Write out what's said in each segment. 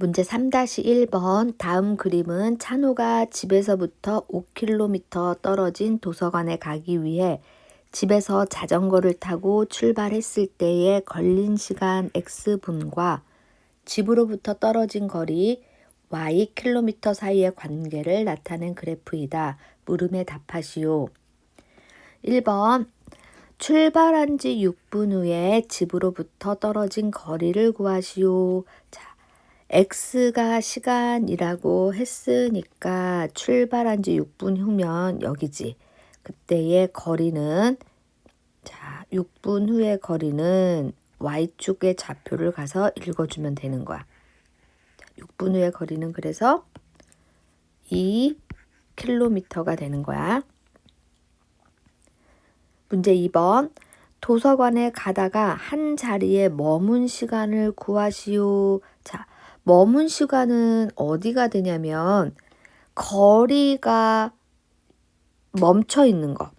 문제 3-1번 다음 그림은 찬호가 집에서부터 5km 떨어진 도서관에 가기 위해 집에서 자전거를 타고 출발했을 때에 걸린 시간 X분과 집으로부터 떨어진 거리 Y km 사이의 관계를 나타낸 그래프이다. 물음에 답하시오. 1번 출발한 지 6분 후에 집으로부터 떨어진 거리를 구하시오. 자, X가 시간이라고 했으니까 출발한 지 6분 후면 여기지. 그때의 거리는 6분 후의 거리는 Y축의 좌표를 가서 읽어주면 되는 거야. 6분 후의 거리는 그래서 2km가 되는 거야. 문제 2번 도서관에 가다가 한 자리에 머문 시간을 구하시오. 자, 머문 시간은 어디가 되냐면 거리가 멈춰 있는 거.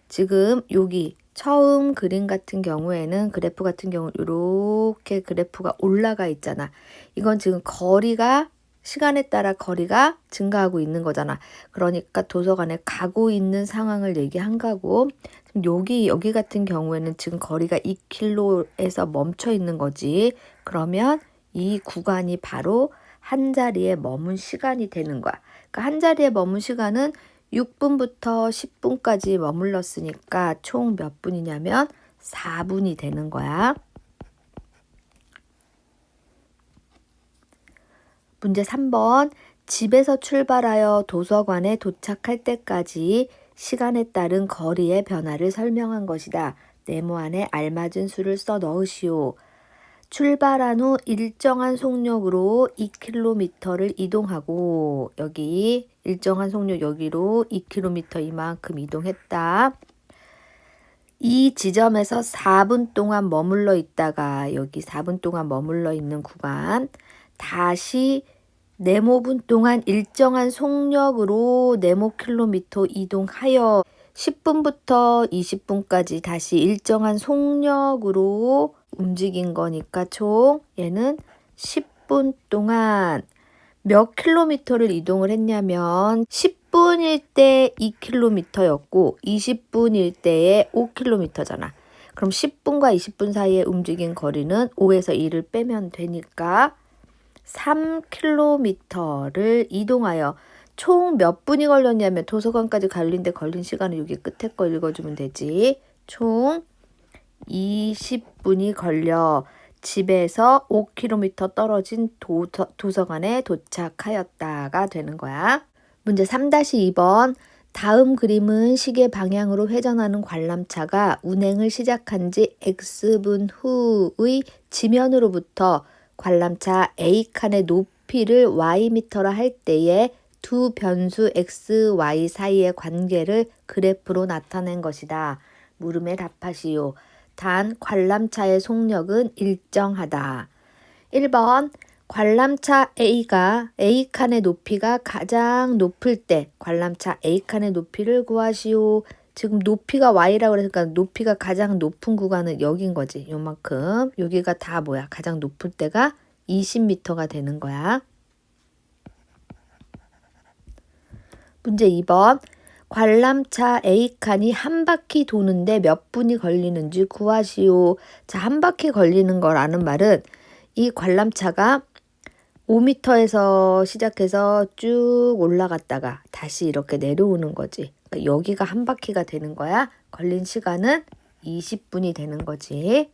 지금 여기 처음 그림 같은 경우에는 그래프 같은 경우 이렇게 그래프가 올라가 있잖아. 이건 지금 거리가 시간에 따라 거리가 증가하고 있는 거잖아. 그러니까 도서관에 가고 있는 상황을 얘기한 거고 여기 같은 경우에는 지금 거리가 2km에서 멈춰 있는 거지. 그러면 이 구간이 바로 한 자리에 머문 시간이 되는 거야. 그러니까 한 자리에 머문 시간은 6분부터 10분까지 머물렀으니까 총 몇 분이냐면 4분이 되는 거야. 문제 3번 집에서 출발하여 도서관에 도착할 때까지 시간에 따른 거리의 변화를 설명한 것이다. 네모 안에 알맞은 수를 써 넣으시오. 출발한 후 일정한 속력으로 2km를 이동하고 여기 일정한 속력 여기로 2km 이만큼 이동했다. 이 지점에서 4분 동안 머물러 있다가 여기 4분 동안 머물러 있는 구간 다시 네모분 동안 일정한 속력으로 네모킬로미터 이동하여 10분부터 20분까지 다시 일정한 속력으로 움직인 거니까 총 얘는 10분 동안 몇 킬로미터를 이동을 했냐면 10분일 때 2km였고 20분일 때에 5km잖아. 그럼 10분과 20분 사이에 움직인 거리는 5에서 2를 빼면 되니까 3km를 이동하여 총 몇 분이 걸렸냐면 도서관까지 갈린데 걸린 시간은 여기 끝에 거 읽어주면 되지. 총 20분이 걸려 집에서 5km 떨어진 도서관에 도착하였다가 되는 거야. 문제 3-2번 다음 그림은 시계 방향으로 회전하는 관람차가 운행을 시작한 지 X분 후의 지면으로부터 관람차 A칸의 높이를 Ym라 할 때에 두 변수 X, Y 사이의 관계를 그래프로 나타낸 것이다. 물음에 답하시오. 단 관람차의 속력은 일정하다. 1번 관람차 A칸의 높이가 가장 높을 때 관람차 A칸의 높이를 구하시오. 지금 높이가 Y라고 그러니까 높이가 가장 높은 구간은 여긴 거지. 요만큼. 여기가 다 뭐야? 가장 높을 때가 20m가 되는 거야. 문제 2번 관람차 A칸이 한 바퀴 도는데 몇 분이 걸리는지 구하시오. 자, 한 바퀴 걸리는 거라는 말은 이 관람차가 5m에서 시작해서 쭉 올라갔다가 다시 이렇게 내려오는 거지. 그러니까 여기가 한 바퀴가 되는 거야. 걸린 시간은 20분이 되는 거지.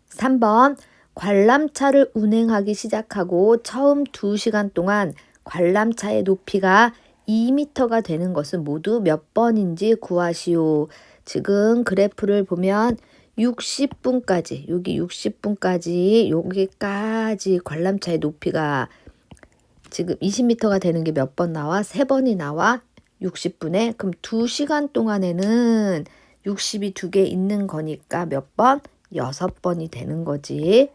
3번 관람차를 운행하기 시작하고 처음 2시간 동안 관람차의 높이가 2m가 되는 것은 모두 몇 번인지 구하시오. 지금 그래프를 보면 60분까지 여기까지 관람차의 높이가 지금 20m가 되는 게 몇 번 나와? 3번이 나와. 60분에. 그럼 2시간 동안에는 60이 2개 있는 거니까 몇 번? 6번이 되는 거지.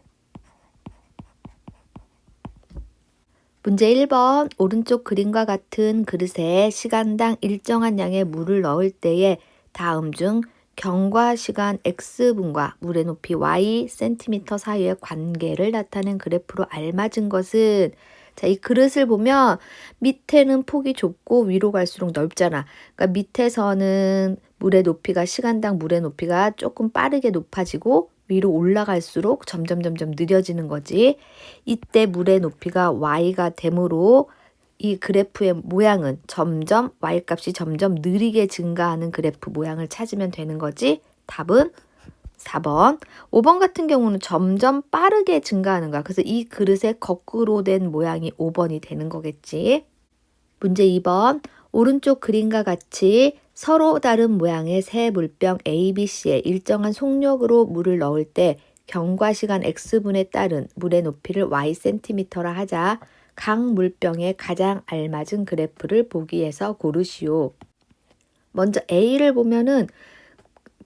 문제 1번 오른쪽 그림과 같은 그릇에 시간당 일정한 양의 물을 넣을 때에 다음 중 경과 시간 x분과 물의 높이 y cm 사이의 관계를 나타낸 그래프로 알맞은 것은, 자, 이 그릇을 보면 밑에는 폭이 좁고 위로 갈수록 넓잖아. 그러니까 밑에서는 물의 높이가 시간당 물의 높이가 조금 빠르게 높아지고 위로 올라갈수록 점점 느려지는 거지. 이때 물의 높이가 y가 되므로 이 그래프의 모양은 점점 y값이 점점 느리게 증가하는 그래프 모양을 찾으면 되는 거지. 답은 4번. 5번 같은 경우는 점점 빠르게 증가하는 거야. 그래서 이 그릇의 거꾸로 된 모양이 5번이 되는 거겠지. 문제 2번. 오른쪽 그림과 같이 서로 다른 모양의 새 물병 A, B, C에 일정한 속력으로 물을 넣을 때 경과 시간 x분에 따른 물의 높이를 y cm라 하자. 각 물병에 가장 알맞은 그래프를 보기 위해서 고르시오. 먼저 A를 보면은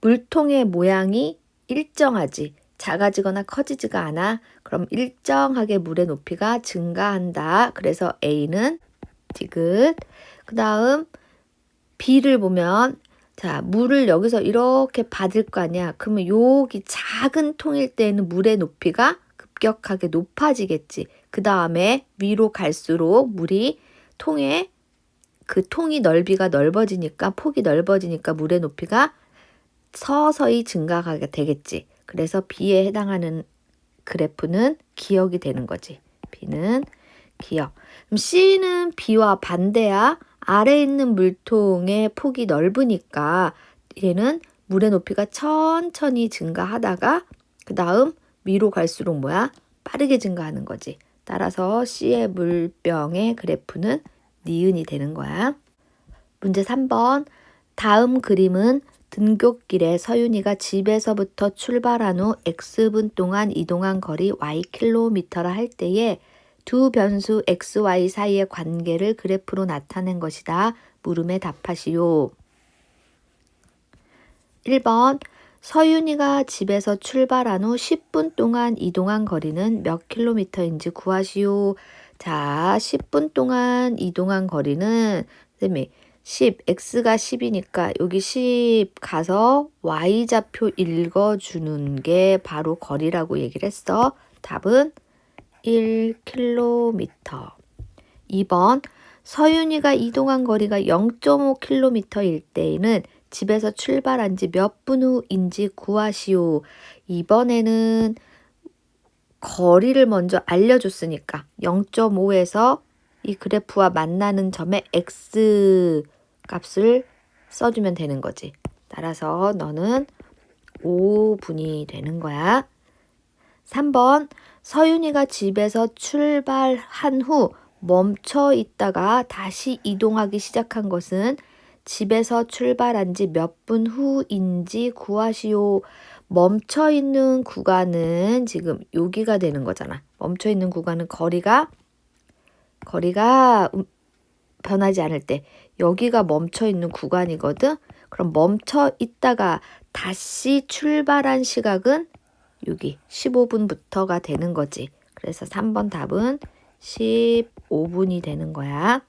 물통의 모양이 일정하지, 작아지거나 커지지가 않아. 그럼 일정하게 물의 높이가 증가한다. 그래서 A는 디귿. 그 다음 B를 보면, 자, 물을 여기서 이렇게 받을 거 아니야. 그러면 여기 작은 통일 때는 물의 높이가 급격하게 높아지겠지. 그 다음에 위로 갈수록 물이 그 통이 넓이가 넓어지니까, 폭이 넓어지니까 물의 높이가 서서히 증가하게 되겠지. 그래서 B에 해당하는 그래프는 기역이 되는 거지. B는 기역. 그럼 C는 B와 반대야. 아래에 있는 물통의 폭이 넓으니까 얘는 물의 높이가 천천히 증가하다가 그 다음 위로 갈수록 뭐야? 빠르게 증가하는 거지. 따라서 C의 물병의 그래프는 니은이 되는 거야. 문제 3번. 다음 그림은 등굣길에 서윤이가 집에서부터 출발한 후 x분 동안 이동한 거리 ykm라 할 때에 두 변수 xy 사이의 관계를 그래프로 나타낸 것이다. 물음에 답하시오. 1번. 서윤이가 집에서 출발한 후 10분 동안 이동한 거리는 몇 킬로미터인지 구하시오. 자, 10분 동안 이동한 거리는 선생님이 10, x가 10이니까 여기 10 가서 y좌표 읽어주는 게 바로 거리라고 얘기를 했어. 답은 1km. 2번. 서윤이가 이동한 거리가 0.5km일 때에는 집에서 출발한 지 몇 분 후인지 구하시오. 이번에는 거리를 먼저 알려줬으니까 0.5에서 이 그래프와 만나는 점에 x 값을 써주면 되는 거지. 따라서 너는 5분이 되는 거야. 3번. 서윤이가 집에서 출발한 후 멈춰 있다가 다시 이동하기 시작한 것은 집에서 출발한 지 몇 분 후인지 구하시오. 멈춰 있는 구간은 지금 여기가 되는 거잖아. 멈춰 있는 구간은 거리가 변하지 않을 때 여기가 멈춰 있는 구간이거든. 그럼 멈춰 있다가 다시 출발한 시각은 여기 15분부터가 되는 거지. 그래서 3번 답은 15분이 되는 거야.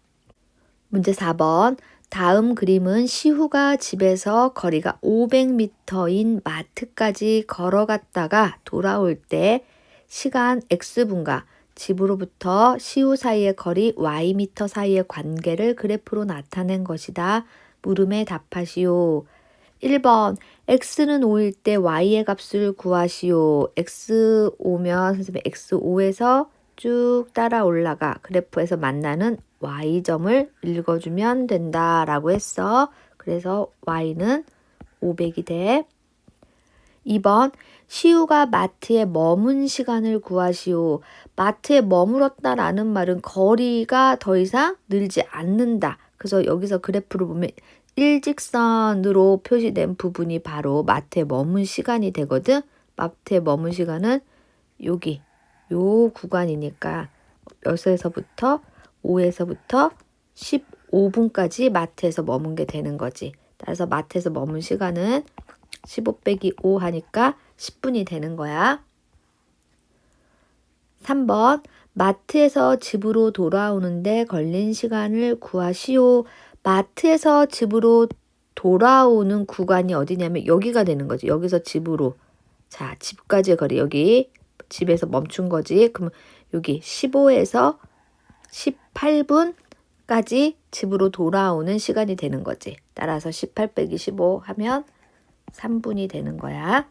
문제 4번. 다음 그림은 시후가 집에서 거리가 500m인 마트까지 걸어갔다가 돌아올 때 시간 x분과 집으로부터 시후 사이의 거리 ym 사이의 관계를 그래프로 나타낸 것이다. 물음에 답하시오. 1번. x는 5일 때 y의 값을 구하시오. x5면 선생님 x5에서 쭉 따라 올라가 그래프에서 만나는 y점을 읽어주면 된다라고 했어. 그래서 y는 500이 돼. 2번. 시우가 마트에 머문 시간을 구하시오. 마트에 머물었다라는 말은 거리가 더 이상 늘지 않는다. 그래서 여기서 그래프를 보면 일직선으로 표시된 부분이 바로 마트에 머문 시간이 되거든. 마트에 머문 시간은 여기 요 구간이니까 여기서부터 5에서부터 15분까지 마트에서 머문 게 되는 거지. 따라서 마트에서 머문 시간은 15 빼기 5 하니까 10분이 되는 거야. 3번. 마트에서 집으로 돌아오는데 걸린 시간을 구하시오. 마트에서 집으로 돌아오는 구간이 어디냐면 여기가 되는 거지. 여기서 집으로. 자, 집까지의 거리. 여기 집에서 멈춘 거지. 그럼 여기 15에서 18분까지 집으로 돌아오는 시간이 되는 거지. 따라서 18 빼기 15 하면 3분이 되는 거야.